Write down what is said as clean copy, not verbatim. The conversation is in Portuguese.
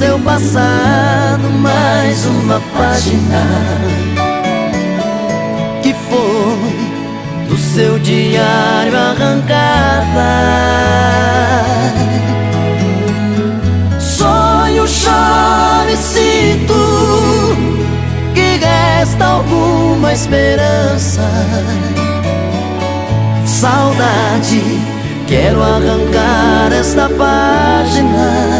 seu passado, mais uma página que foi do seu diário arrancada. Sonho, chove, sinto que resta alguma esperança. Saudade, quero arrancar esta página.